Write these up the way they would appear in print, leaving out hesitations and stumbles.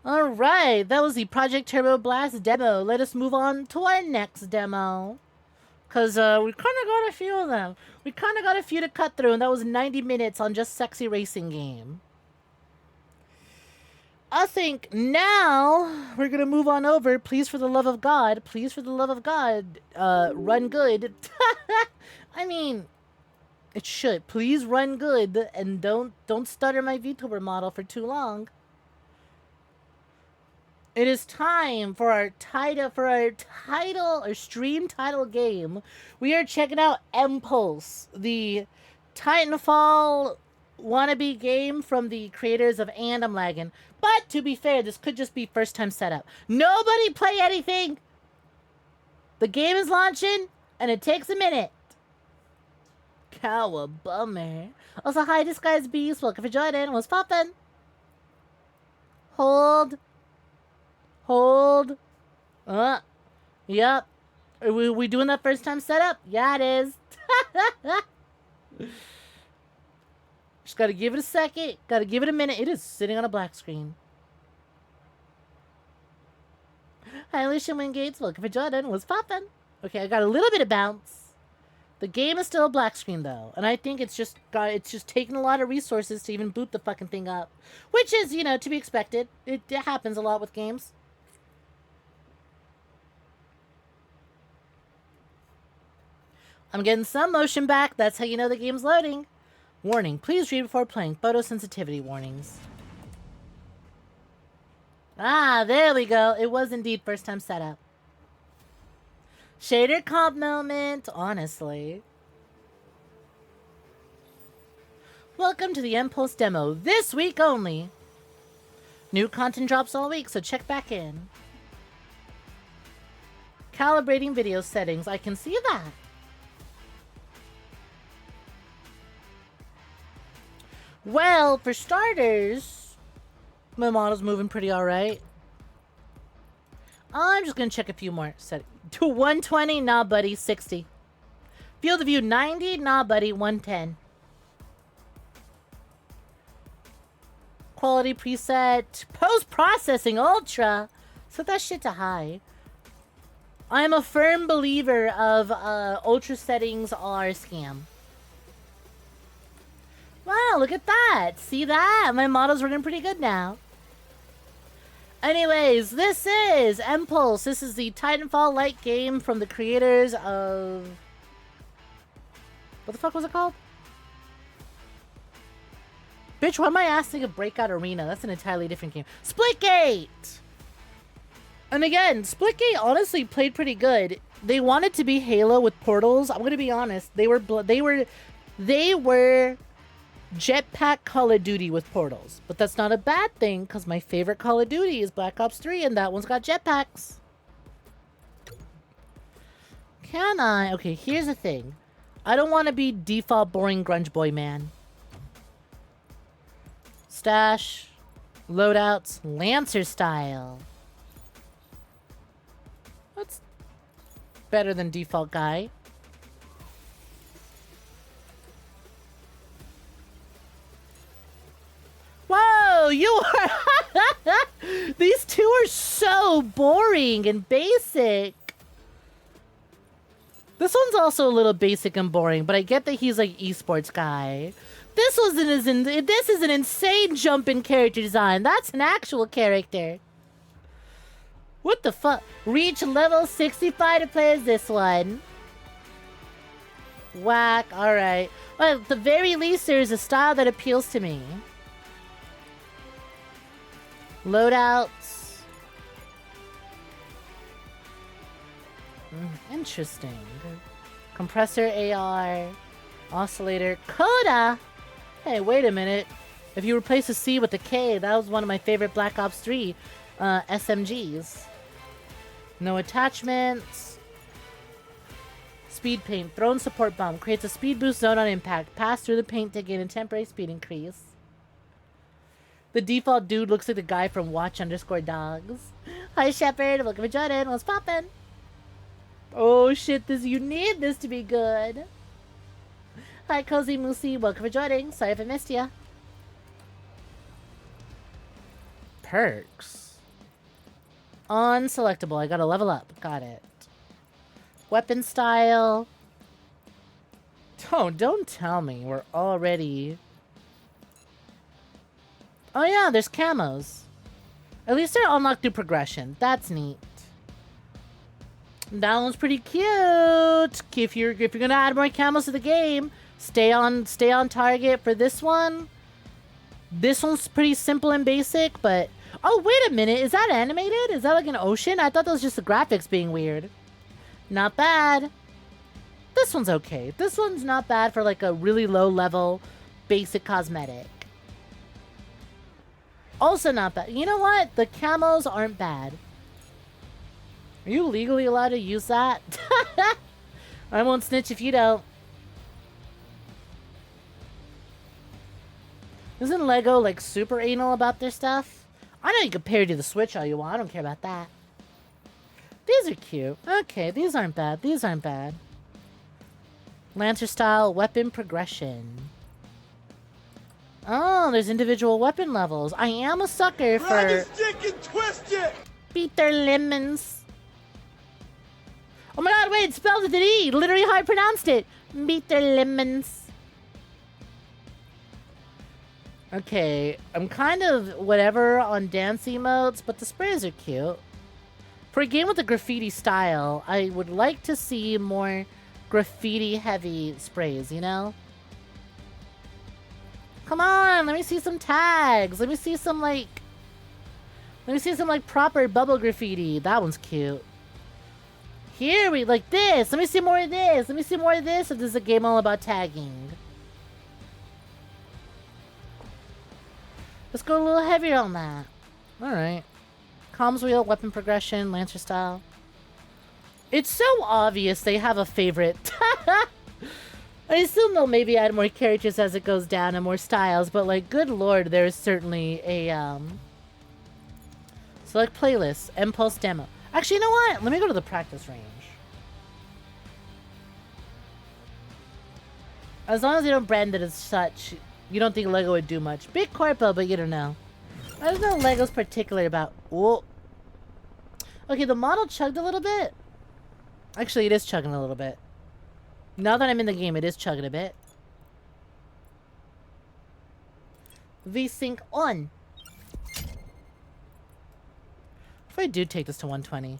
Alright, that was the Project Turbo Blast demo. Let us move on to our next demo. Because we kind of got a few of them. We kind of got a few to cut through, and that was 90 minutes on just sexy racing game. I think now we're going to move on over. Please, for the love of God, run good. I mean, it should. Please run good, and don't stutter my VTuber model for too long. It is time for our stream title game. We are checking out 𝐿PULSE, the Titanfall wannabe game from the creators of And I'm Lagging. But to be fair, this could just be first time setup. Nobody play anything. The game is launching and it takes a minute. Cow a bummer. Also, hi, Disguised Beast. Welcome for joining. What's poppin'? Hold. Yep. Are we doing that first time setup? Yeah, it is. Just gotta give it a second. Gotta give it a minute. It is sitting on a black screen. Hi, 𝐒𝐴𝐚𝐿 𝐿 Welcome for joining. What's poppin'? Okay, I got a little bit of bounce. The game is still a black screen though, and I think it's just taking a lot of resources to even boot the fucking thing up, which is, you know, to be expected. It happens a lot with games. I'm getting some motion back. That's how you know the game's loading. Warning, please read before playing. Photosensitivity warnings. Ah, there we go. It was indeed first time setup. Shader comp moment, honestly. Welcome to the 𝐿PULSE demo. This week only. New content drops all week, so check back in. Calibrating video settings. I can see that. Well, for starters, my model's moving pretty alright. I'm just gonna check a few more settings. To 120, nah buddy, 60. Field of view 90, nah buddy, 110. Quality preset, post-processing ultra. Set that shit to high. I'm a firm believer of ultra settings are a scam. Wow, look at that. See that? My model's running pretty good now. Anyways, this is 𝐿PULSE. This is the Titanfall-like game from the creators of... What the fuck was it called? Bitch, why am I asking a Breakout Arena? That's an entirely different game. Splitgate! And again, Splitgate honestly played pretty good. They wanted to be Halo with portals. I'm gonna be honest. They were Jetpack Call of Duty with portals. But that's not a bad thing, because my favorite Call of Duty is Black Ops 3, and that one's got jetpacks. Can I? Okay, here's the thing. I don't want to be default boring grunge boy man. Stash. Loadouts. Lancer style. That's better than default guy. Whoa, you are... These two are so boring and basic. This one's also a little basic and boring, but I get that he's like esports guy. This is an insane jump in character design. That's an actual character. What the fuck? Reach level 65 to play as this one. Whack, alright. Well, at the very least, there's a style that appeals to me. Loadouts. Interesting. Compressor AR. Oscillator. Coda! Hey, wait a minute. If you replace a C with a K, that was one of my favorite Black Ops 3 SMGs. No attachments. Speed paint. Thrown support bomb. Creates a speed boost zone on impact. Pass through the paint to gain a temporary speed increase. The default dude looks like the guy from Watch_Dogs. Hi, Shepard. Welcome to joining. What's poppin'? Oh, shit. You need this to be good. Hi, 𝐒𝐳𝐿. Welcome for joining. Sorry if I missed ya. Perks. Unselectable. I gotta level up. Got it. Weapon style. Oh, don't tell me we're already... Oh yeah, there's camos. At least they're unlocked through progression. That's neat. That one's pretty cute. If you're gonna add more camos to the game, stay on target for this one. This one's pretty simple and basic, but oh wait a minute, is that animated? Is that like an ocean? I thought that was just the graphics being weird. Not bad. This one's okay. This one's not bad for like a really low level basic cosmetic. Also not bad. You know what? The camos aren't bad. Are you legally allowed to use that? I won't snitch if you don't. Isn't Lego like super anal about their stuff? I know you can parody the Switch all you want. I don't care about that. These are cute. Okay, these aren't bad. These aren't bad. Lancer style weapon progression. Oh, there's individual weapon levels. I am a sucker for... Grab a stick and twist it! Beat their lemons. Oh my god, wait, it's spelled with an E. Literally how I pronounced it. Beat their lemons. Okay, I'm kind of whatever on dance emotes, but the sprays are cute. For a game with a graffiti style, I would like to see more graffiti-heavy sprays, you know? Come on, let me see some tags. Let me see some, like, proper bubble graffiti. That one's cute. Here we, like this. Let me see more of this. Let me see more of this if this is a game all about tagging. Let's go a little heavier on that. Alright. Comms wheel, weapon progression, Lancer style. It's so obvious they have a favorite. I assume they'll maybe add more characters as it goes down and more styles, but like, good lord, there's certainly a, select playlist, Impulse demo. Actually, you know what? Let me go to the practice range. As long as they don't brand it as such, you don't think Lego would do much. Big corpo, but you don't know. I don't know Lego's particular about... Whoa. Okay, the model chugged a little bit. Actually, it is chugging a little bit. Now that I'm in the game, it is chugging a bit. VSync on. If I do take this to 120.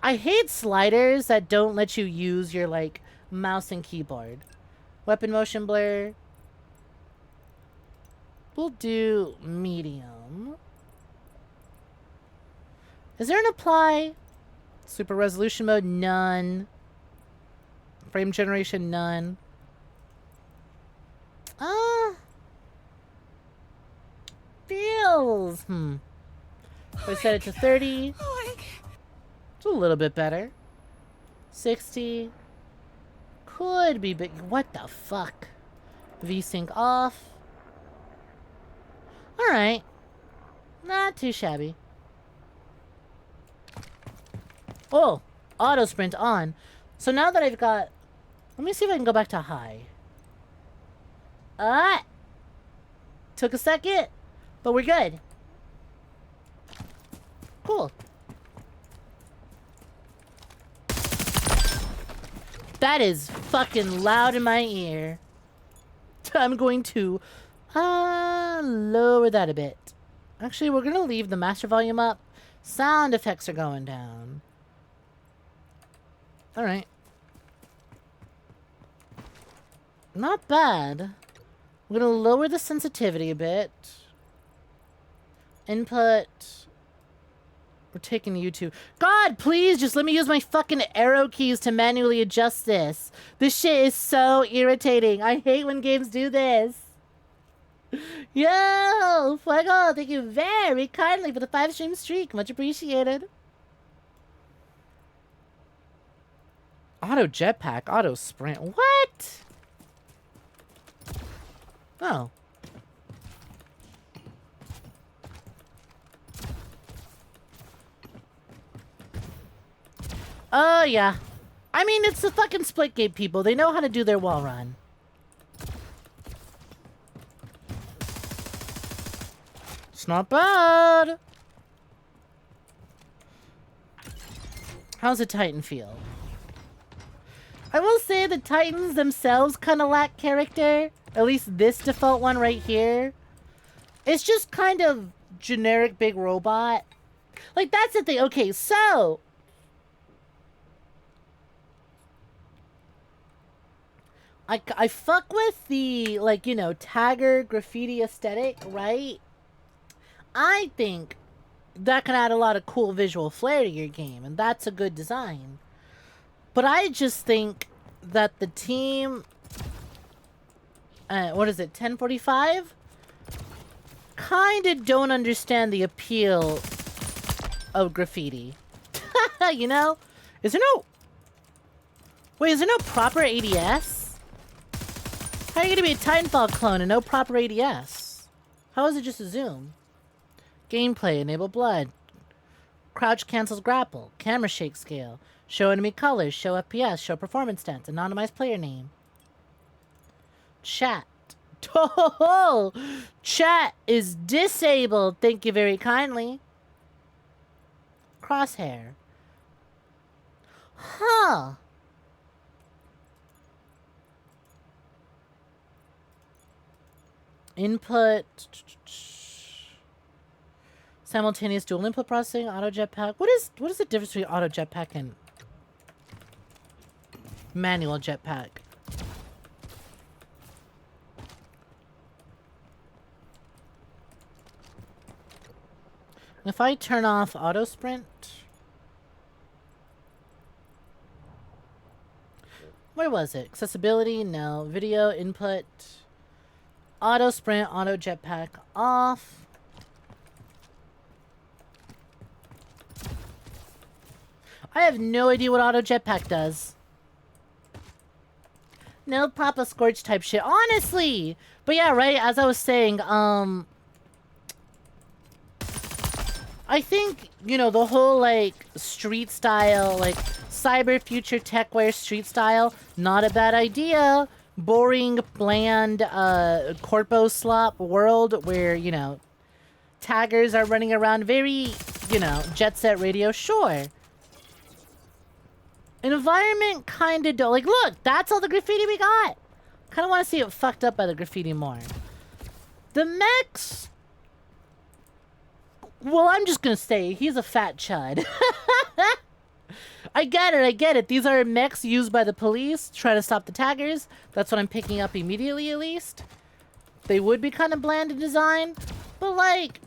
I hate sliders that don't let you use your, like, mouse and keyboard. Weapon motion blur. We'll do medium. Is there an apply? Super resolution mode, none. Frame generation, none. Feels. If I set it to 30. It's a little bit better. 60. Could be big. What the fuck? VSync off. Alright. Not too shabby. Oh, auto sprint on. So now that I've got... Let me see if I can go back to high. Took a second, but we're good. Cool. That is fucking loud in my ear. I'm going to lower that a bit. Actually, we're going to leave the master volume up. Sound effects are going down. Alright. Not bad. I'm going to lower the sensitivity a bit. Input. We're taking YouTube. God, please just let me use my fucking arrow keys to manually adjust this. This shit is so irritating. I hate when games do this. Yo, Fuego, thank you very kindly for the 5-stream streak. Much appreciated. Auto jetpack, auto sprint. What? Oh. Oh, yeah. I mean, it's the fucking Splitgate people. They know how to do their wall run. It's not bad. How's the Titan feel? I will say the Titans themselves kind of lack character. At least this default one right here. It's just kind of generic big robot. Like, that's the thing. Okay, so... I fuck with the, like, you know, tagger graffiti aesthetic, right? I think that can add a lot of cool visual flair to your game, and that's a good design. But I just think that the team... what is it, 1045? Kinda don't understand the appeal of graffiti. You know? Is there no... Wait, is there no proper ADS? How are you gonna be a Titanfall clone and no proper ADS? How is it just a zoom? Gameplay, enable blood. Crouch cancels grapple. Camera shake scale. Show enemy colors. Show FPS. Show performance stats. Anonymized player name. Chat. Oh, chat is disabled. Thank you very kindly. Crosshair. Huh. Input. Simultaneous dual input processing. Auto jetpack. What is the difference between auto jetpack and manual jetpack? If I turn off auto sprint, where was it? Accessibility? No. Video input. Auto sprint, auto jetpack off. I have no idea what auto jetpack does. No Papa Scorch type shit, honestly. But yeah, right, as I was saying, I think, you know, the whole, like, street style, like, cyber future techwear street style, not a bad idea. Boring, bland, corpo slop world where, you know, taggers are running around very, you know, jet set radio, sure. Environment kinda don't, like, look, that's all the graffiti we got. Kinda wanna see it fucked up by the graffiti more. The mechs... Well, I'm just gonna say, he's a fat chud. I get it. These are mechs used by the police to try to stop the taggers. That's what I'm picking up immediately, at least. They would be kind of bland in design, but, like,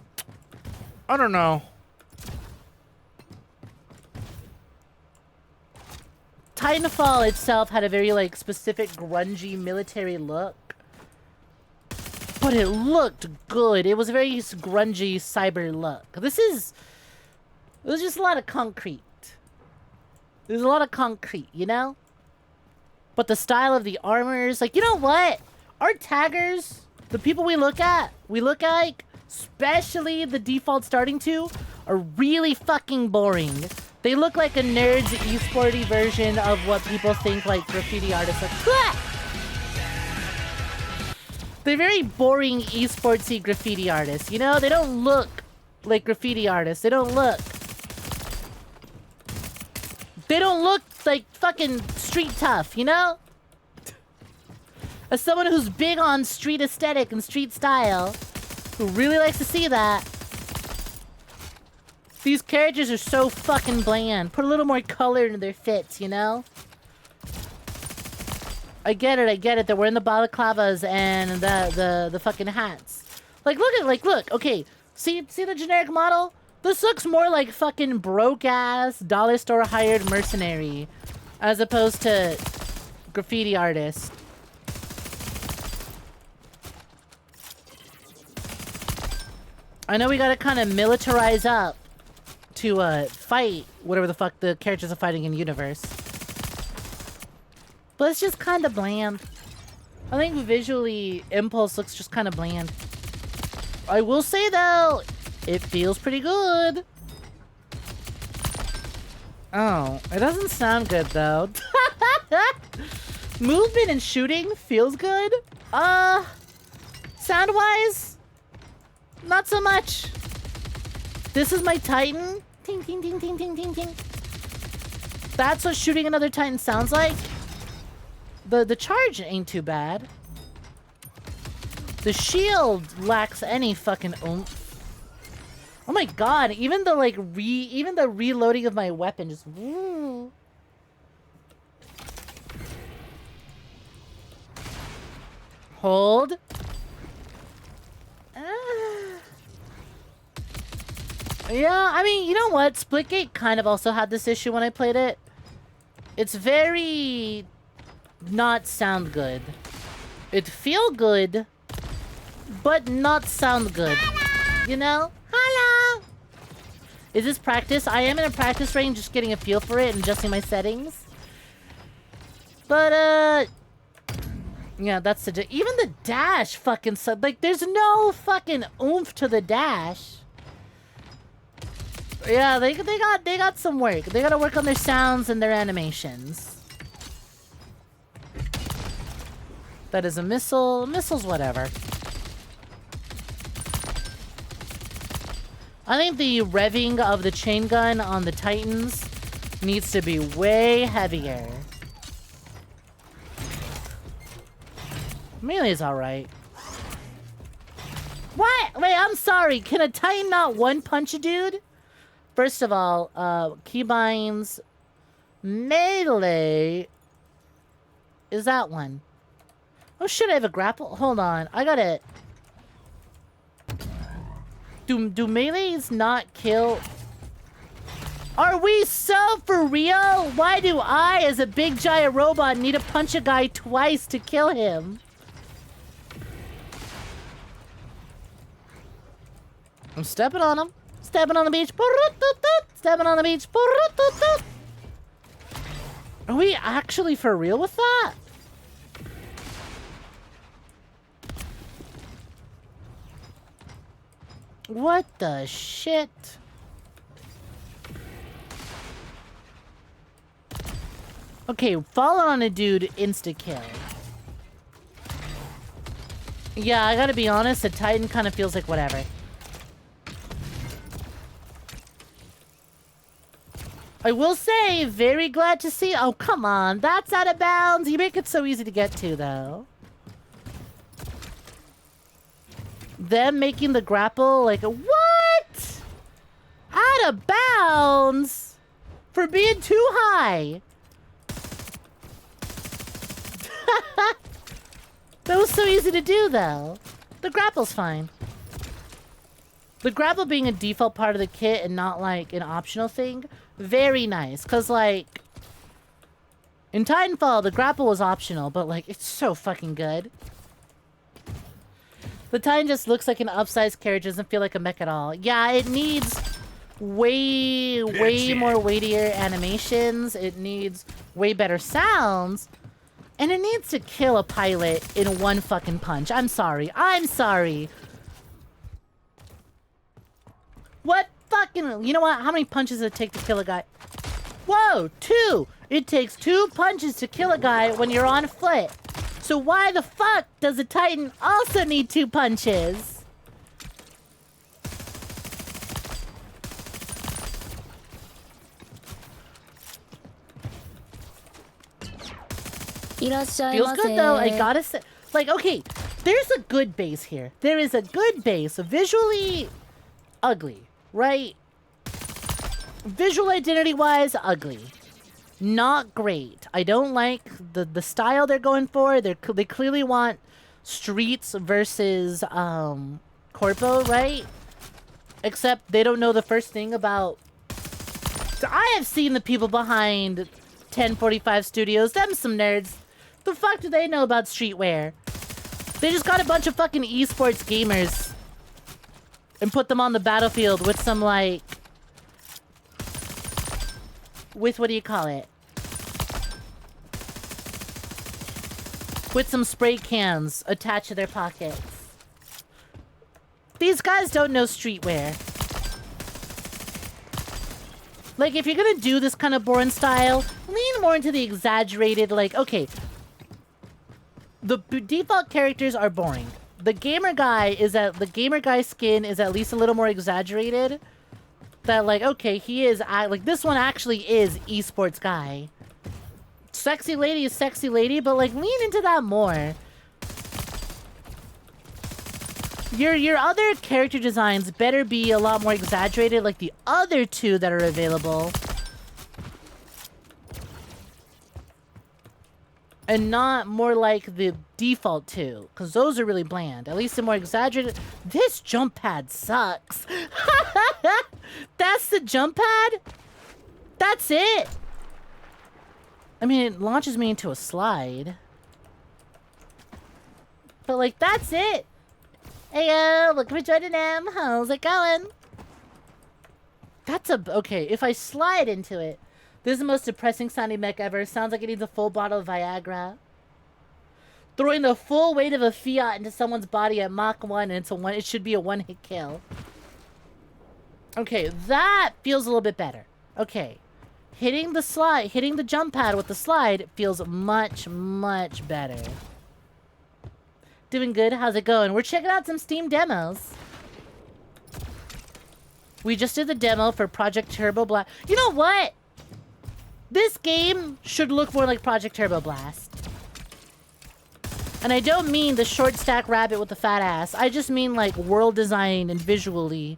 I don't know. Titanfall itself had a very, like, specific grungy military look. But it looked good. It was a very grungy cyber look. It was just a lot of concrete. There's a lot of concrete, you know? But the style of the armors, like, you know what? Our taggers, the people we look like, especially the default starting two, are really fucking boring. They look like a nerd's esporty version of what people think, like, graffiti artists are. Ah! They're very boring esportsy graffiti artists, you know? They don't look like graffiti artists. They don't look like fucking street tough, you know? As someone who's big on street aesthetic and street style, who really likes to see that, these characters are so fucking bland. Put a little more color into their fits, you know? I get it. They're wearing the balaclavas and the fucking hats. Like, look, okay. See the generic model? This looks more like fucking broke-ass, dollar store hired mercenary, as opposed to graffiti artist. I know we gotta kind of militarize up to fight whatever the fuck the characters are fighting in the universe. But it's just kind of bland. I think visually, Impulse looks just kind of bland. I will say though, it feels pretty good. Oh, it doesn't sound good though. Movement and shooting feels good. Sound-wise, not so much. This is my Titan. Ting, ting, ting, ting, ting, ting, ting. That's what shooting another Titan sounds like. The charge ain't too bad. The shield lacks any fucking oomph. Oh my god, even the like even the reloading of my weapon just woo. Hold. Yeah, I mean, you know what? Splitgate kind of also had this issue when I played it. It's very not sound good. It feel good, but not sound good. Hello. You know? Hello! Is this practice? I am in a practice range, just getting a feel for it and adjusting my settings. But, yeah, that's the... Even the dash fucking... Like, there's no fucking oomph to the dash. Yeah, they got some work. They gotta work on their sounds and their animations. That is a missile. Missiles, whatever. I think the revving of the chain gun on the Titans needs to be way heavier. Melee's alright. What? Wait, I'm sorry. Can a Titan not one-punch a dude? First of all, keybinds melee is that one. Oh shit, I have a grapple. Hold on, I got it. Do melees not kill? Are we so for real? Why do I, as a big giant robot, need to punch a guy twice to kill him? I'm stepping on him. Stepping on the beach. Stepping on the beach. Are we actually for real with that? What the shit? Okay, falling on a dude, insta-kill. Yeah, I gotta be honest, a Titan kind of feels like whatever. I will say, very glad to see... Oh, come on. That's out of bounds. You make it so easy to get to, though. Them making the grapple, like, what? Out of bounds? For being too high. That was so easy to do, though. The grapple's fine. The grapple being a default part of the kit and not, like, an optional thing... Very nice, because, like, in Titanfall, the grapple was optional, but, like, it's so fucking good. The Titan just looks like an upsized carriage, doesn't feel like a mech at all. Yeah, it needs way more weightier animations. It needs way better sounds. And it needs to kill a pilot in one fucking punch. I'm sorry. I'm sorry. What? Fucking, you know what? How many punches does it take to kill a guy? Whoa, 2! It takes 2 punches to kill a guy when you're on foot. So why the fuck does a Titan also need 2 punches? Feels good though, I gotta say. Like, okay, there's a good base here. There is a good base. Visually ugly. Right? Visual identity-wise, ugly. Not great. I don't like the style they're going for. They clearly want streets versus corpo, right? Except they don't know the first thing about... So I have seen the people behind 1045 Studios. Them some nerds. The fuck do they know about streetwear? They just got a bunch of fucking esports gamers and put them on the battlefield with some, like... With, what do you call it? With some spray cans attached to their pockets. These guys don't know streetwear. Like, if you're gonna do this kind of boring style, lean more into the exaggerated, like, okay. The default characters are boring. The gamer guy skin is at least a little more exaggerated. that, like, okay, he is, like, this one actually is esports guy. Sexy lady is sexy lady, but, like, lean into that more. Your other character designs better be a lot more exaggerated, like the other two that are available. And not more like the default two, because those are really bland. At least they're more exaggerated. This jump pad sucks. That's the jump pad? That's it? I mean, it launches me into a slide. But, like, that's it. Hey, look for joining them. How's it going? That's a... Okay, if I slide into it... This is the most depressing sounding mech ever. Sounds like it needs a full bottle of Viagra. Throwing the full weight of a Fiat into someone's body at Mach 1 and it should be a one-hit kill. Okay, that feels a little bit better. Okay. Hitting the jump pad with the slide feels much, much better. Doing good. How's it going? We're checking out some Steam demos. We just did the demo for Project Turbo Blast. You know what? This game should look more like Project Turbo Blast. And I don't mean the short stack rabbit with the fat ass. I just mean like world design and visually.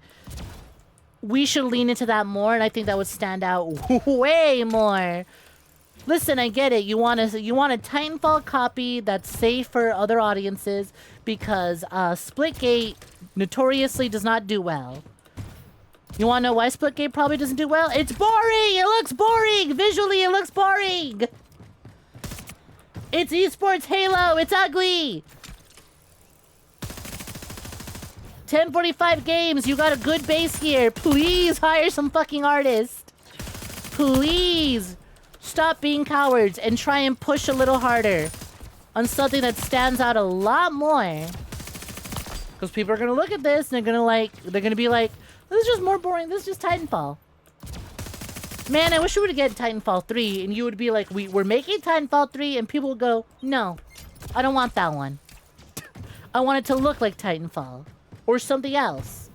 We should lean into that more, and I think that would stand out way more. Listen, I get it. You want a Titanfall copy that's safe for other audiences because Splitgate notoriously does not do well. You want to know why Splitgate probably doesn't do well? It's boring! It looks boring! Visually, it looks boring! It's esports Halo! It's ugly! 1045 games, you got a good base here. Please hire some fucking artist. Please stop being cowards and try and push a little harder on something that stands out a lot more. Because people are going to look at this and they're going to be like, this is just more boring. This is just Titanfall. Man, I wish we would get Titanfall 3 and you would be like, we're making Titanfall 3, and people would go, no, I don't want that one. I want it to look like Titanfall. Or something else.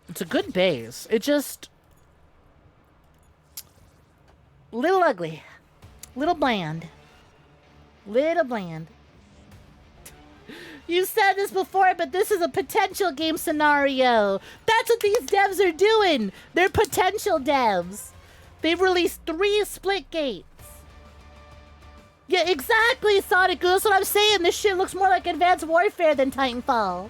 It's a good base. It just... little ugly. Little bland. Little bland. You said this before, but this is a potential game scenario. That's what these devs are doing. They're potential devs. They've released 3 Splitgates. Yeah, exactly, Sonic. That's what I'm saying. This shit looks more like Advanced Warfare than Titanfall.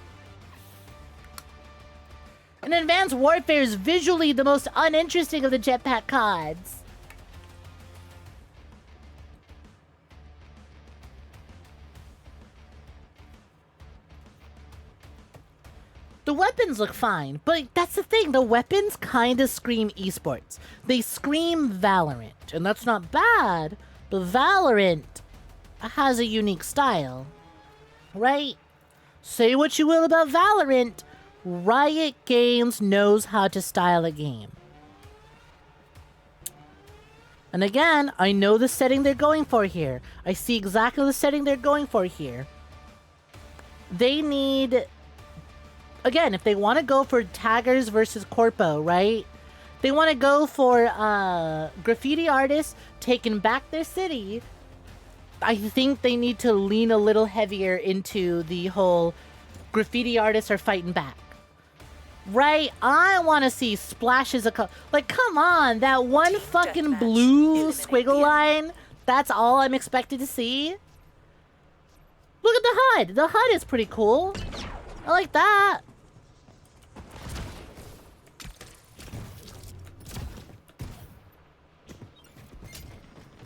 And Advanced Warfare is visually the most uninteresting of the jetpack CODs. The weapons look fine, but that's the thing. The weapons kind of scream esports. They scream Valorant, and that's not bad, but Valorant has a unique style, right? Say what you will about Valorant, Riot Games knows how to style a game. And again, I know the setting they're going for here. I see exactly the setting they're going for here. They need... Again, if they want to go for taggers versus corpo, right? They want to go for graffiti artists taking back their city. I think they need to lean a little heavier into the whole graffiti artists are fighting back. Right? I want to see splashes of color. Like, come on, that one fucking blue squiggle line. That's all I'm expected to see. Look at the HUD. The HUD is pretty cool. I like that.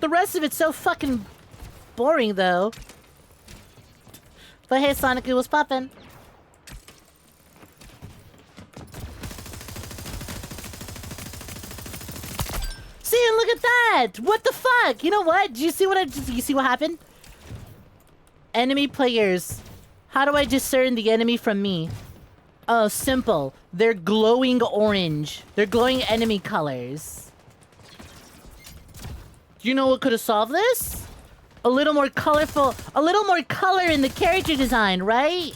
The rest of it's so fucking boring, though. But hey, Sonic, what's poppin'? See, look at that! What the fuck? You know what? Did you see what you see what happened? Enemy players. How do I discern the enemy from me? Oh, simple. They're glowing orange. They're glowing enemy colors. You know what could have solved this? A little more colorful, a little more color in the character design, right?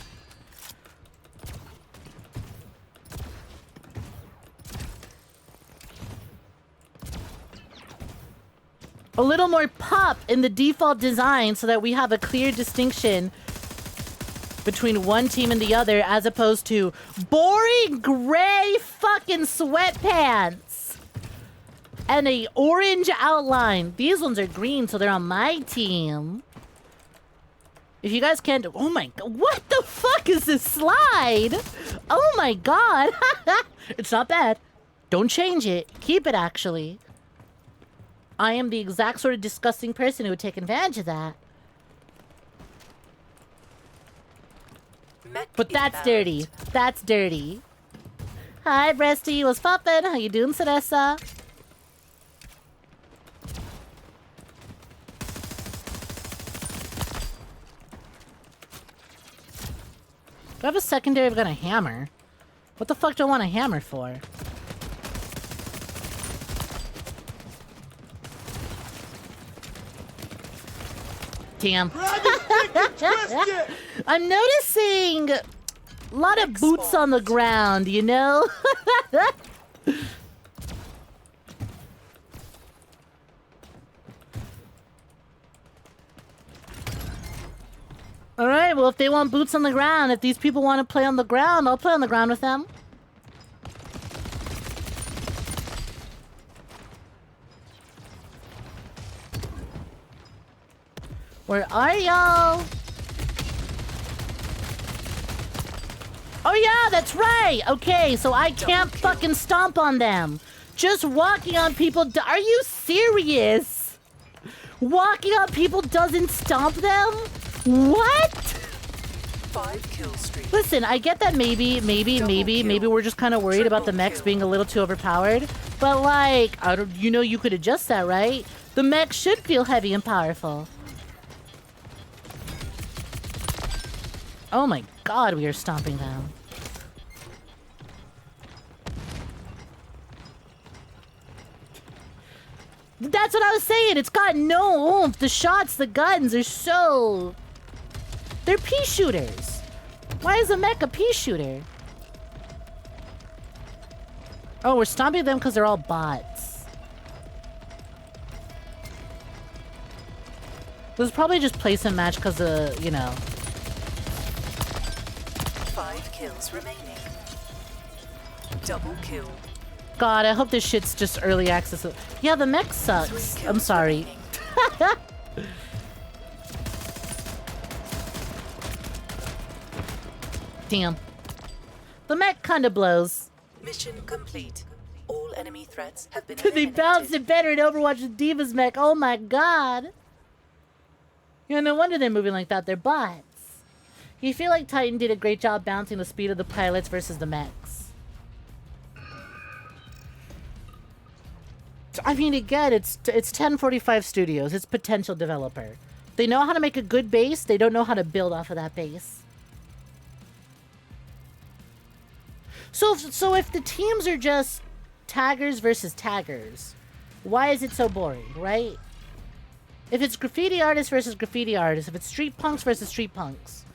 a little more pop in the default design so that we have a clear distinction between one team and the other, as opposed to boring gray fucking sweatpants and a orange outline. These ones are green, so they're on my team. If you guys can't... Oh my god, what the fuck is this slide? Oh my god. It's not bad. Don't change it. Keep it, actually. I am the exact sort of disgusting person who would take advantage of that. But that's dirty. That's dirty. Hi, Breasty. What's poppin'? How you doing, Ceresa? Do I have a secondary? I've got a hammer. What the fuck do I want a hammer for? Damn. I'm noticing a lot of boots on the ground, you know? Alright, well, if they want boots on the ground, if these people want to play on the ground, I'll play on the ground with them. Where are y'all? Oh yeah, that's right! Okay, so I can't fucking stomp on them. Just walking on people... Are you serious? Walking on people doesn't stomp them? What? 5 kill streak. Listen, I get that maybe we're just kind of worried about the mechs being a little too overpowered. But like, you could adjust that, right? The mech should feel heavy and powerful. Oh my god, we are stomping them. That's what I was saying. It's got no oomph. The shots, the guns are so... They're pea shooters. Why is a mech a pea shooter? Oh, we're stomping them because they're all bots. This is probably just place and match because of, you know... 5 kills remaining. Double kill. God, I hope this shit's just early access. Yeah, the mech sucks. I'm sorry. Damn. The mech kind of blows. Mission complete. All enemy threats have been They balanced it better in Overwatch with Diva's mech. Oh my god. Yeah, no wonder they're moving like that. They're bots. You feel like Titan did a great job balancing the speed of the pilots versus the mechs. I mean, again, it's 1045 Studios. It's potential developer. They know how to make a good base. They don't know how to build off of that base. So if the teams are just taggers versus taggers, why is it so boring, right? If it's graffiti artists versus graffiti artists, if it's street punks versus street punks,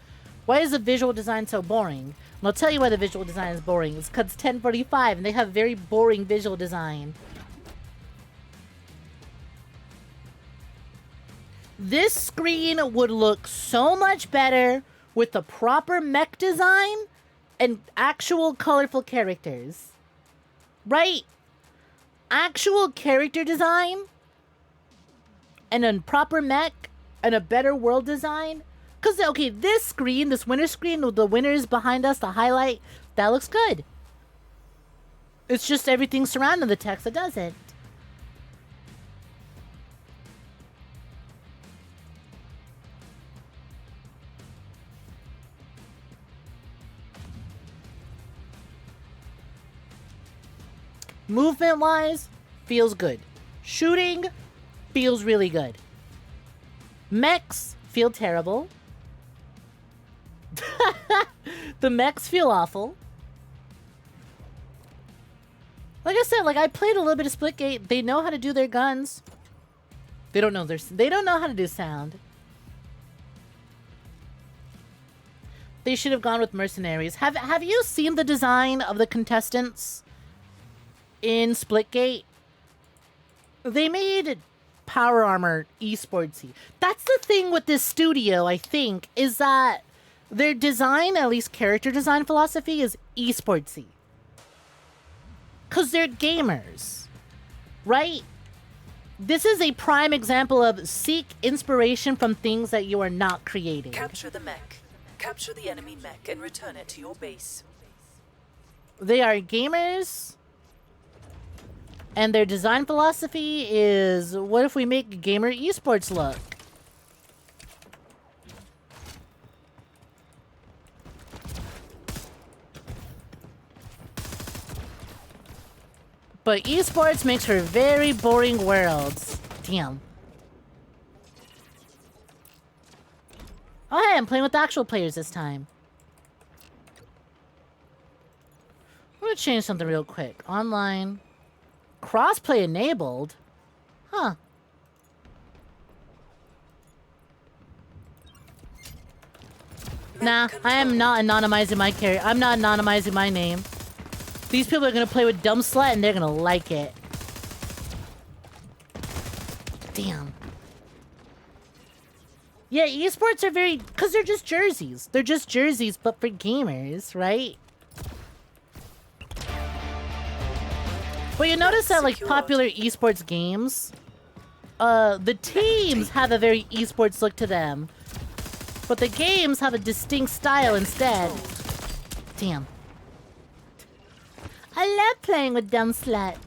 why is the visual design so boring? And I'll tell you why the visual design is boring. It's because it's 1045 and they have very boring visual design. This screen would look so much better with the proper mech design and actual colorful characters. Right? Actual character design and a proper mech and a better world design. Because, okay, this screen, this winner screen with the winners behind us, the highlight, that looks good. It's just everything surrounding the text that doesn't. Movement-wise, feels good. Shooting, feels really good. Mechs feel terrible. The mechs feel awful. Like I said, like I played a little bit of Splitgate. They know how to do their guns. They don't know how to do sound. They should have gone with mercenaries. Have you seen the design of the contestants in Splitgate? They made power armor esportsy. That's the thing with this studio, I think, is that their design, at least character design philosophy, is esportsy. Because they're gamers, right? This is a prime example of seek inspiration from things that you are not creating. Capture the mech. Capture the enemy mech and return it to your base. They are gamers, and their design philosophy is, what if we make gamer esports look? But esports makes for very boring worlds. Damn. Oh hey, I'm playing with actual players this time. I'm gonna change something real quick. Online. Crossplay enabled? Huh. Nah, I am not anonymizing my character. I'm not anonymizing my name. These people are gonna play with Dumb Slut and they're gonna like it. Damn. Yeah, esports are very... because they're just jerseys. They're just jerseys, but for gamers, right? But you notice that, like, popular esports games, the teams have a very esports look to them. But the games have a distinct style instead. Damn. I love playing with dumb sluts.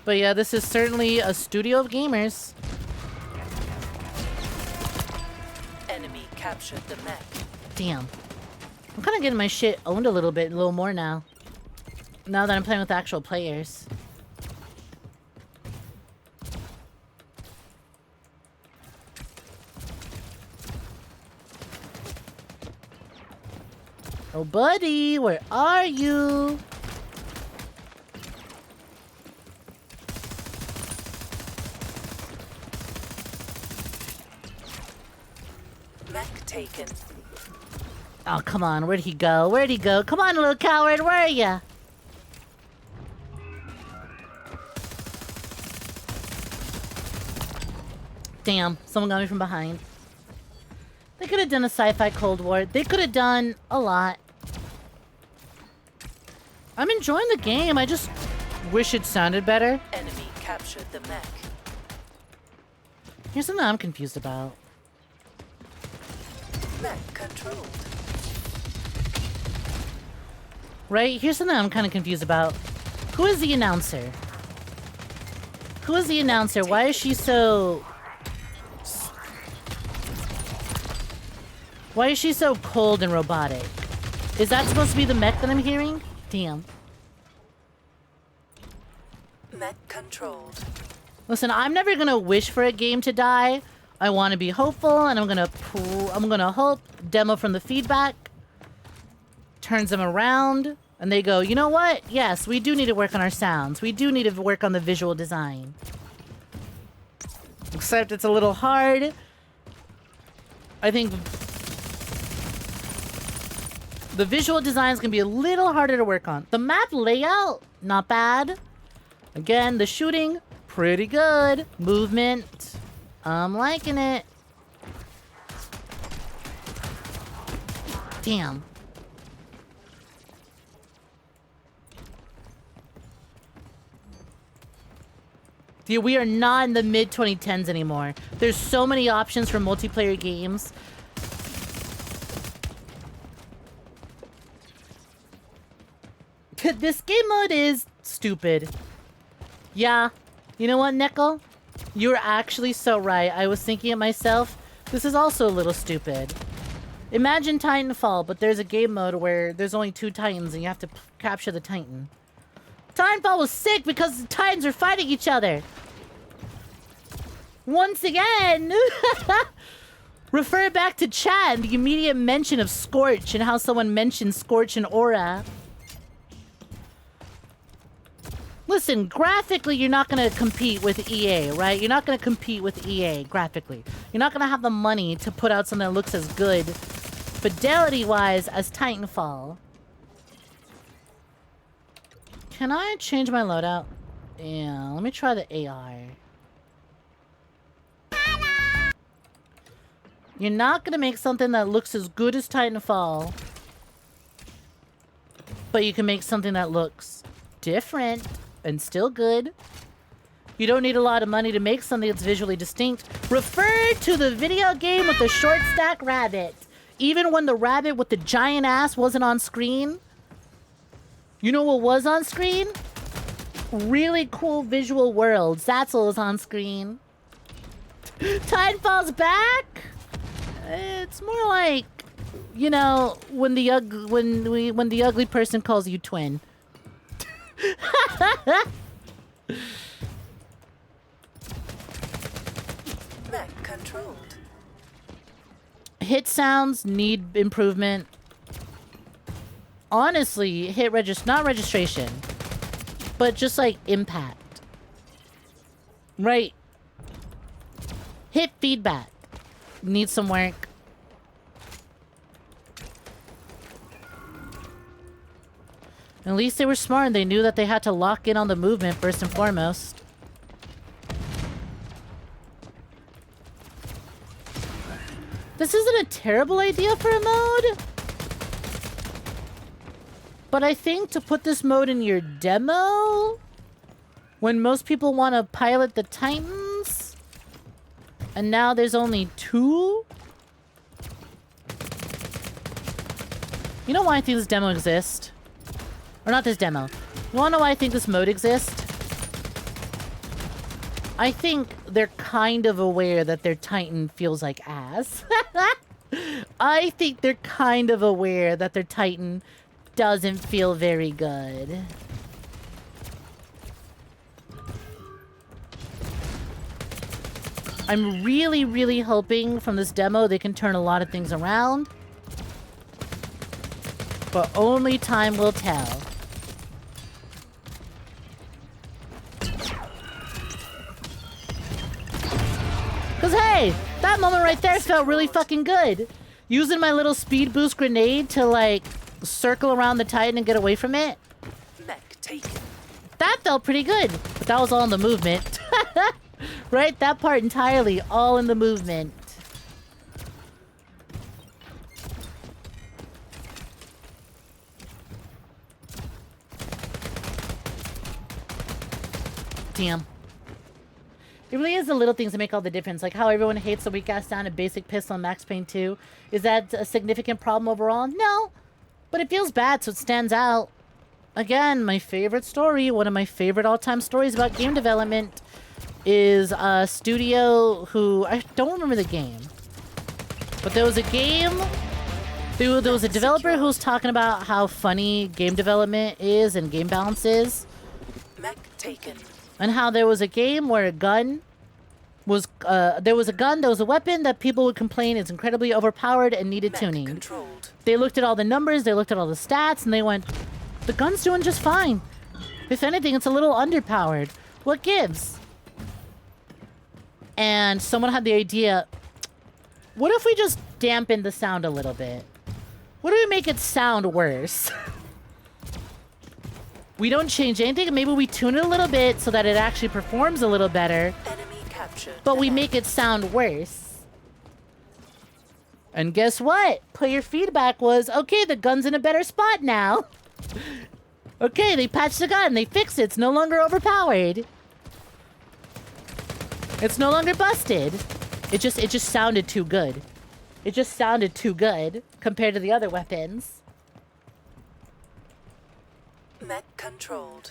But yeah, this is certainly a studio of gamers. Enemy captured the mech. Damn. I'm kind of getting my shit owned a little more now. Now that I'm playing with actual players. Oh, buddy, where are you? Mech taken. Oh, come on. Where'd he go? Where'd he go? Come on, little coward. Where are ya? Damn. Someone got me from behind. They could have done a sci-fi Cold War. They could have done a lot. I'm enjoying the game. I just wish it sounded better. Enemy captured the mech. Here's something I'm confused about. Mech controlled. Right? Here's something I'm kind of confused about. Who is the announcer? Who is the announcer? Why is she so... Why is she so cold and robotic? Is that supposed to be the mech that I'm hearing? Damn. Mech controlled. Listen, I'm never gonna wish for a game to die. I want to be hopeful, and I'm gonna hope demo from the feedback turns them around, and they go, you know what? Yes, we do need to work on our sounds. We do need to work on the visual design. Except it's a little hard. I think the visual design is gonna be a little harder to work on. The map layout, not bad. Again, the shooting, pretty good. Movement, I'm liking it. Damn. Dude, we are not in the mid-2010s anymore. There's so many options for multiplayer games. This game mode is stupid. Yeah. You know what, Nickel? You're actually so right. I was thinking it myself. This is also a little stupid. Imagine Titanfall, but there's a game mode where there's only 2 Titans and you have to capture the Titan. Titanfall was sick because the Titans are fighting each other. Once again, refer back to chat and the immediate mention of Scorch and how someone mentioned Scorch and Aura. Listen, graphically, you're not going to compete with EA, right? You're not going to compete with EA graphically. You're not going to have the money to put out something that looks as good fidelity-wise as Titanfall. Can I change my loadout? Yeah, let me try the AR. You're not going to make something that looks as good as Titanfall, but you can make something that looks different and still good. You don't need a lot of money to make something that's visually distinct. Refer to the video game with the short stack rabbit. Even when the rabbit with the giant ass wasn't on screen, you know what was on screen? Really cool visual worlds. That's what was on screen. Titanfall's back? It's more like, you know, when the ugly person calls you twin. Mech controlled. Hit sounds need improvement. Honestly, not registration, but just like impact. Right. Hit feedback needs some work. At least they were smart and they knew that they had to lock in on the movement first and foremost. This isn't a terrible idea for a mode, but I think to put this mode in your demo, when most people want to pilot the Titans, and now there's only 2? You know why I think this demo exists? Or not this demo. You wanna know why I think this mode exists? I think they're kind of aware that their Titan feels like ass. I think they're kind of aware that their Titan doesn't feel very good. I'm really, really hoping from this demo they can turn a lot of things around. But only time will tell. Cause hey, that moment right there felt really fucking good. Using my little speed boost grenade to like circle around the Titan and get away from it. Mech taken. That felt pretty good. But that was all in the movement. Right? That part entirely all in the movement. Damn. It really is the little things that make all the difference. Like how everyone hates the weak ass sound of basic pistol in Max Payne 2. Is that a significant problem overall? No. But it feels bad, so it stands out. Again, my favorite story, one of my favorite all-time stories about game development, is a studio who... I don't remember the game. But there was a game... There was a developer who was talking about how funny game development is and game balance is. Mech taken. And how there was a game where a gun was... there was a weapon that people would complain is incredibly overpowered and needed Mech tuning. controlled. They looked at all the numbers, they looked at all the stats, and they went, the gun's doing just fine. If anything, it's a little underpowered. What gives? And someone had the idea, what if we just dampen the sound a little bit? What if we make it sound worse? We don't change anything, maybe we tune it a little bit so that it actually performs a little better. Enemy captured. But we make it sound worse. And guess what? Player feedback was, okay, the gun's in a better spot now. Okay, they patched the gun, they fixed it, it's no longer overpowered. It's no longer busted. It just sounded too good. It just sounded too good compared to the other weapons. Mech controlled.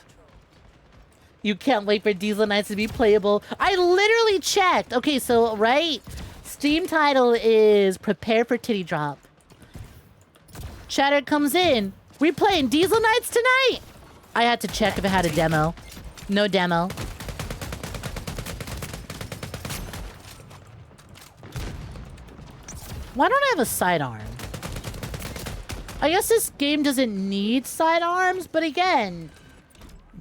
You can't wait for Diesel Knights to be playable. I literally checked. Okay, so, right? Steam title is Prepare for Titty Drop. Chatter comes in. We playing Diesel Knights tonight? I had to check if it had a demo. No demo. Why don't I have a sidearm? I guess this game doesn't need sidearms, but again,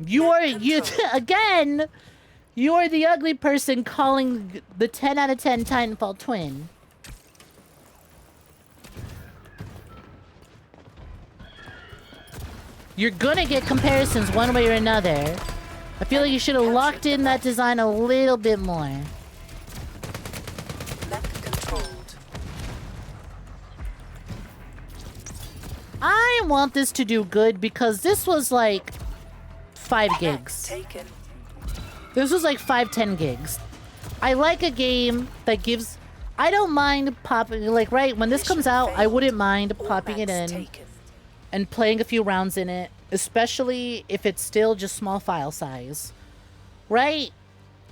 You again. You are the ugly person calling the 10 out of 10 Titanfall twin. You're gonna get comparisons one way or another. I feel like you should have locked in that design a little bit more. Controlled. I want this to do good because this was like 5 gigs. Taken. This was like 5-10 gigs. I like a game that gives... I don't mind popping... Like, right, when this comes out, I wouldn't mind popping it in and playing a few rounds in it, especially if it's still just small file size. Right?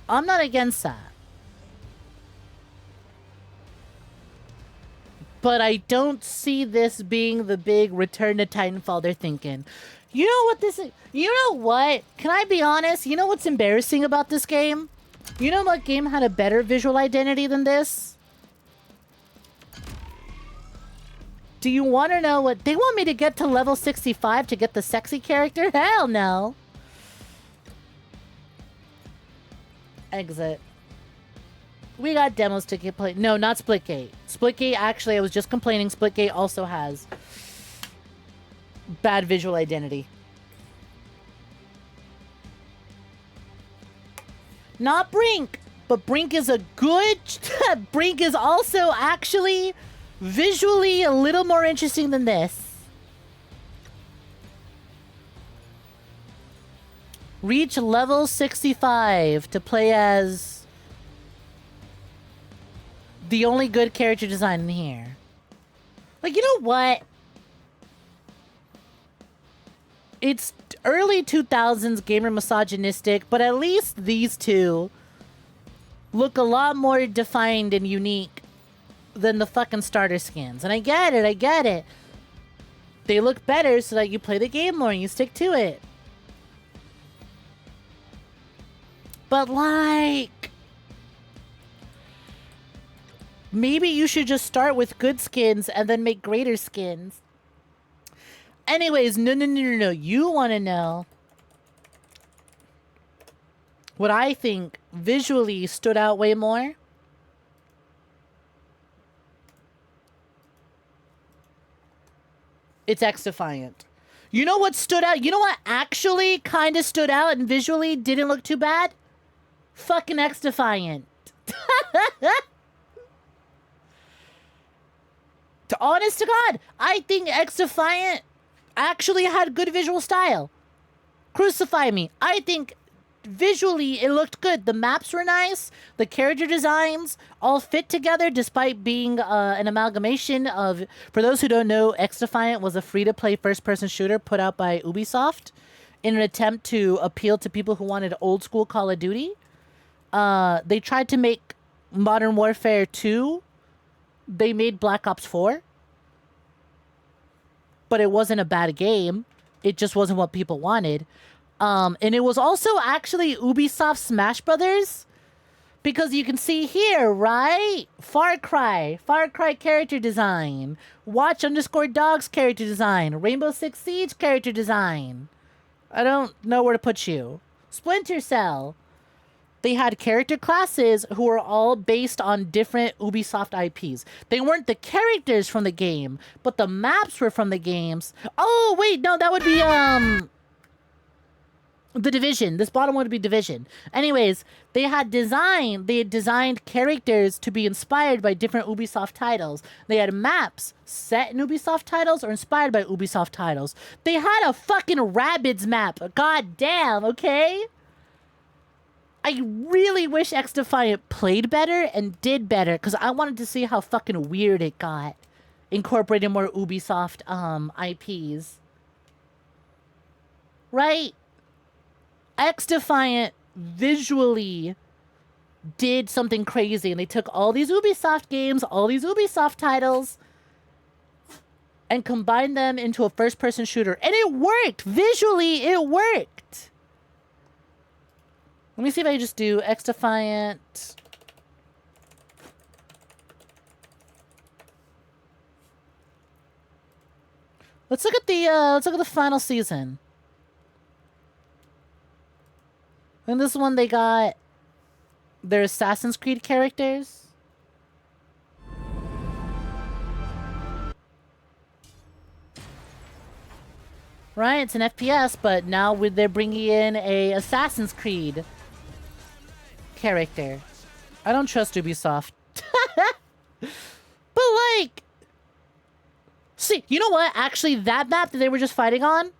I'm not against that. But I don't see this being the big Return to Titanfall they're thinking. You know what this is? You know what? Can I be honest? You know what's embarrassing about this game? You know what game had a better visual identity than this? Do you want to know what... They want me to get to level 65 to get the sexy character? Hell no. Exit. We got demos to get played. No, not Splitgate. Splitgate, actually, I was just complaining. Splitgate also has bad visual identity. Not Brink, but Brink is a good... Brink is also actually visually a little more interesting than this. Reach level 65 to play as the only good character design in here. Like, you know what? It's early 2000s gamer misogynistic, but at least these two look a lot more defined and unique than the fucking starter skins. And I get it, I get it. They look better so that you play the game more and you stick to it. But like... maybe you should just start with good skins and then make greater skins. Anyways, no. You want to know what I think visually stood out way more? It's X-Defiant. You know what stood out? You know what actually kind of stood out and visually didn't look too bad? Fucking X-Defiant. To honest to God, I think X-Defiant actually had good visual style. Crucify me. I think visually it looked good. The maps were nice. The character designs all fit together despite being an amalgamation of... For those who don't know, X-Defiant was a free-to-play first-person shooter put out by Ubisoft in an attempt to appeal to people who wanted old-school Call of Duty. They tried to make Modern Warfare 2. They made Black Ops 4. But it wasn't a bad game. It just wasn't what people wanted. And it was also actually Ubisoft Smash Brothers. Because you can see here, right? Far Cry character design. Watch_Dogs character design. Rainbow Six Siege character design. I don't know where to put you. Splinter Cell. They had character classes who were all based on different Ubisoft IPs. They weren't the characters from the game, but the maps were from the games. Oh, wait, no, that would be, The Division. This bottom one would be Division. Anyways, they had designed characters to be inspired by different Ubisoft titles. They had maps set in Ubisoft titles or inspired by Ubisoft titles. They had a fucking Rabbids map. God damn, okay? I really wish X-Defiant played better and did better because I wanted to see how fucking weird it got. Incorporating more Ubisoft IPs. Right? X-Defiant visually did something crazy and they took all these Ubisoft games, all these Ubisoft titles and combined them into a first-person shooter. And it worked! Visually, it worked! Let me see if I can just do X-Defiant. Let's look at the final season. In this one, they got their Assassin's Creed characters. Right, it's an FPS, but now they're bringing in a Assassin's Creed character. I don't trust Ubisoft. But like, see, you know what? Actually, that map that they were just fighting on,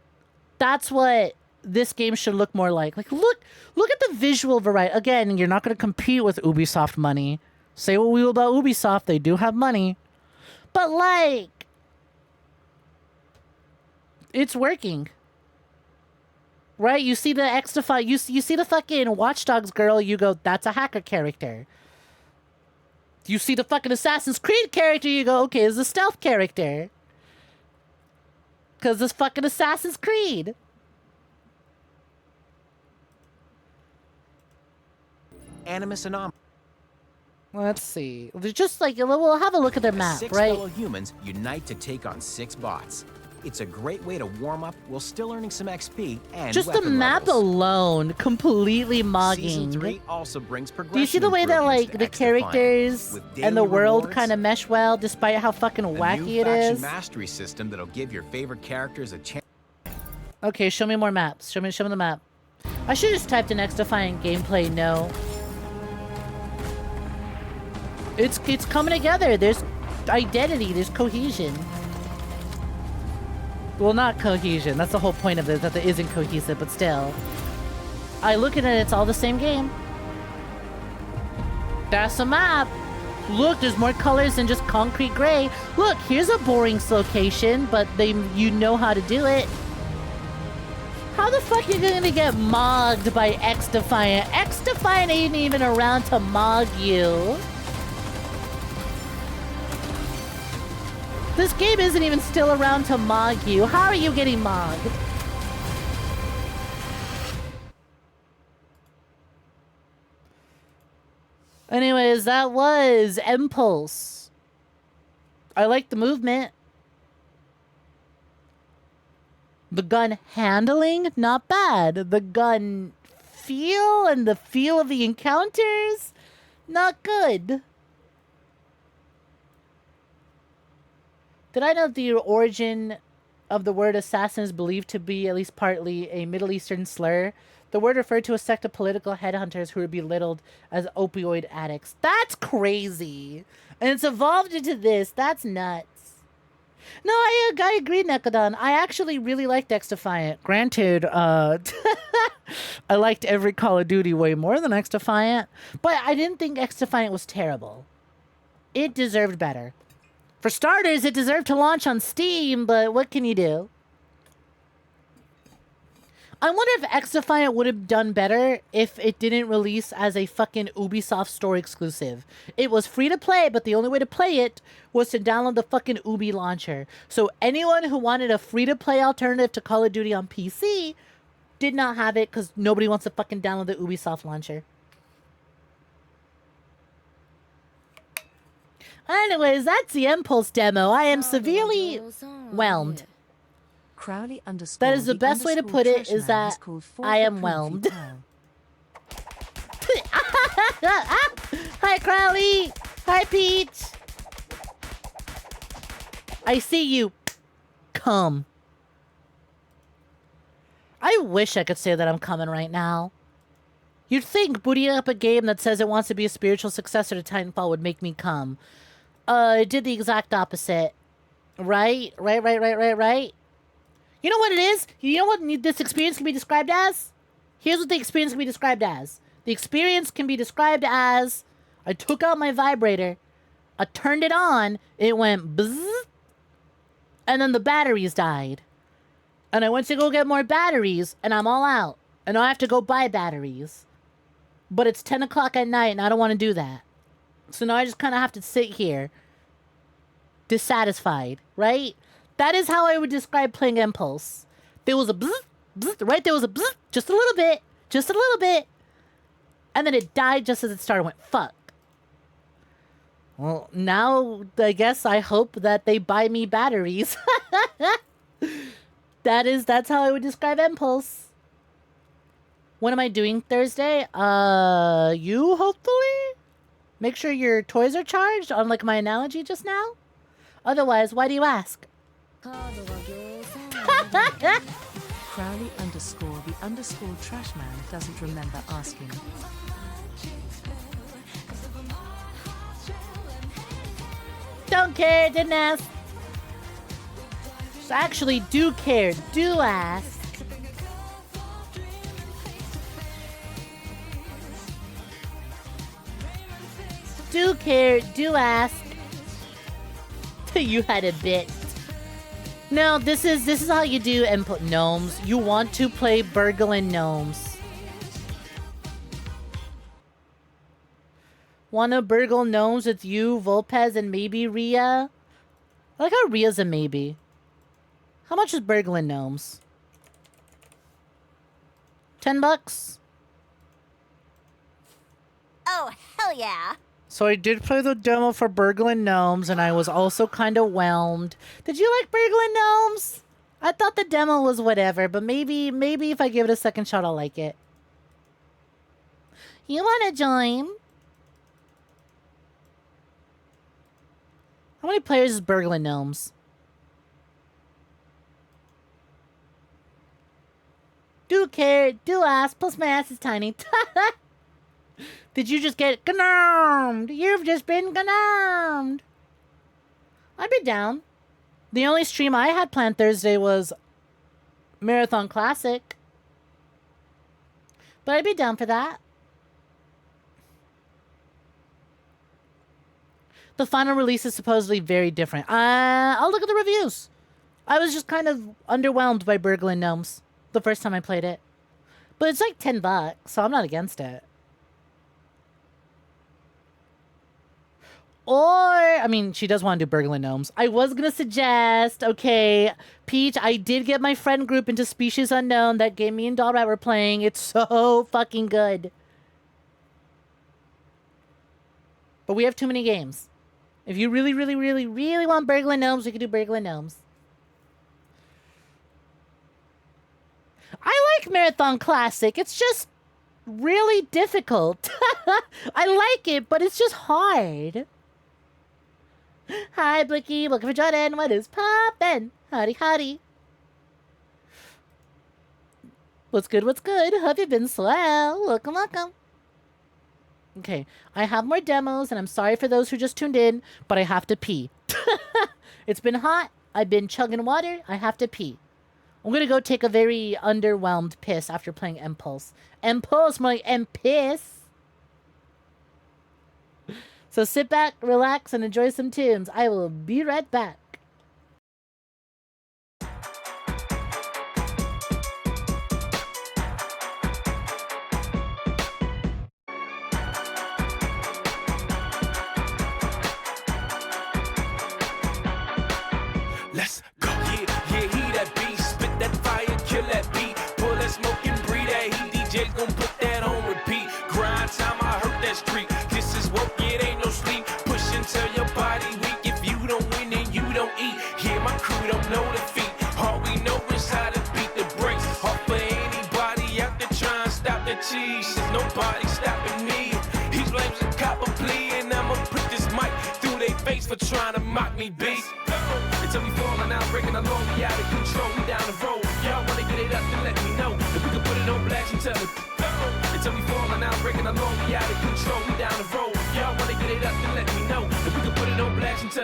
that's what this game should look more like. Like, look at the visual variety. Again, you're not going to compete with Ubisoft money. Say what we will about Ubisoft, they do have money. But like, it's working. Right? You see the X-Defy, you see the fucking Watch Dogs girl, you go, that's a hacker character. You see the fucking Assassin's Creed character, you go, okay, it's a stealth character. Because it's fucking Assassin's Creed. Animus Anomaly. Let's see. There's just like, we'll have a look at their map, Six right? fellow humans unite to take on 6 bots. It's a great way to warm up while still earning some XP and Just the weapon map levels. alone, completely mogging. Season 3 also brings progression. Do you see the way that like improvements the to X-Defiant, characters with and the daily world rewards, kind of mesh well, despite how fucking a wacky new it faction is? mastery system that'll give your favorite characters a chance. Okay, show me more maps. Show me the map. I should just typed in X-Defiant gameplay. No. It's coming together. There's identity. There's cohesion. Well, not cohesion. That's the whole point of it, that it isn't cohesive, but still. I look at it, it's all the same game. That's a map. Look, there's more colors than just concrete gray. Look, here's a boring location, but you know how to do it. How the fuck are you gonna get mogged by X-Defiant? X-Defiant ain't even around to mog you. This game isn't even still around to mog you. How are you getting mogged? Anyways, that was Impulse. I like the movement. The gun handling, not bad. The gun feel and the feel of the encounters, not good. Did I know the origin of the word assassin is believed to be at least partly a Middle Eastern slur? The word referred to a sect of political headhunters who were belittled as opioid addicts. That's crazy. And it's evolved into this. That's nuts. No, I agree, Nekadon. I actually really liked X-Defiant. Granted, I liked every Call of Duty way more than X-Defiant. But I didn't think X-Defiant was terrible. It deserved better. For starters, it deserved to launch on Steam, but what can you do? I wonder if X-Defiant would have done better if it didn't release as a fucking Ubisoft Store exclusive. It was free to play, but the only way to play it was to download the fucking Ubi launcher. So anyone who wanted a free-to-play alternative to Call of Duty on PC did not have it because nobody wants to fucking download the Ubisoft launcher. Anyways, that's the Impulse demo. I am severely whelmed. Crowley _ That is the best way to put it, is that I am whelmed. Hi, Crowley. Hi, Peach. I see you. Come. I wish I could say that I'm coming right now. You'd think booting up a game that says it wants to be a spiritual successor to Titanfall would make me come. It did the exact opposite. Right? Right. You know what it is? You know what this experience can be described as? Here's what the experience can be described as. The experience can be described as, I took out my vibrator, I turned it on, it went bzzz, and then the batteries died. And I went to go get more batteries, and I'm all out. And I have to go buy batteries. But it's 10 o'clock at night, and I don't want to do that. So now I just kind of have to sit here, dissatisfied, right? That is how I would describe playing Impulse. There was a bzzz, bzzz, right? There was a bzzz, just a little bit. And then it died just as it started, went, fuck. Well, now I guess I hope that they buy me batteries. That's how I would describe Impulse. What am I doing Thursday? You hopefully? Make sure your toys are charged, unlike my analogy just now. Otherwise, why do you ask? _the_trashman doesn't remember asking. Don't care, didn't ask. Actually, do care, do ask. Do care, do ask. You had a bit. No, this is how you do input gnomes. You want to play Burglin gnomes. Wanna burgle gnomes with you, Volpez, and maybe Rhea? I like how Rhea's a maybe. How much is burglin gnomes? $10? Oh, hell yeah. So I did play the demo for Burglin Gnomes, and I was also kind of whelmed. Did you like Burglin Gnomes? I thought the demo was whatever, but maybe if I give it a second shot, I'll like it. You want to join? How many players is Burglin Gnomes? Do care, do ask, plus my ass is tiny. Did you just get gnormed? You've just been gnormed. I'd be down. The only stream I had planned Thursday was Marathon Classic. But I'd be down for that. The final release is supposedly very different. I'll look at the reviews. I was just kind of underwhelmed by Burglin Gnomes the first time I played it. But it's like $10, so I'm not against it. Or, I mean, she does want to do Burglin Gnomes. I was going to suggest, okay, Peach, I did get my friend group into Species Unknown. That game me and Dollrat were playing. It's so fucking good. But we have too many games. If you really, really, really, really want Burglin Gnomes, we could do Burglin Gnomes. I like Marathon Classic. It's just really difficult. I like it, but it's just hard. Hi, Blicky. Welcome for Jordan. What is poppin'? Howdy, howdy. What's good? What's good? Have you been swell? Welcome, welcome. Okay, I have more demos, and I'm sorry for those who just tuned in, but I have to pee. It's been hot. I've been chugging water. I have to pee. I'm gonna go take a very underwhelmed piss after playing Impulse. Impulse, more like M-piss. So sit back, relax, and enjoy some tunes. I will be right back. Let's go. Yeah, he that beat. Spit that fire, kill that beat. Pull that smoke and breathe that heat. DJ's gon' put that on repeat. Grind time, I hurt that street. This is work, it ain't no sleep. Push until your body weak. If you don't win, then you don't eat. Yeah, my crew don't know defeat. All we know is how to beat the brakes. Hard for anybody out there trying to stop the cheese. There's nobody stopping me. He blames a copper plea, and I'ma put this mic through their face for trying to mock me, beat. Until we falling out, breaking along, we out of control, we down the road. Y'all wanna get it up, then let me know. If we can put it on blast and tell it. Until we falling out, breaking along, we out of control, we down the road. Y'all wanna get it up, then let me know. If we can put it on blast and tell it.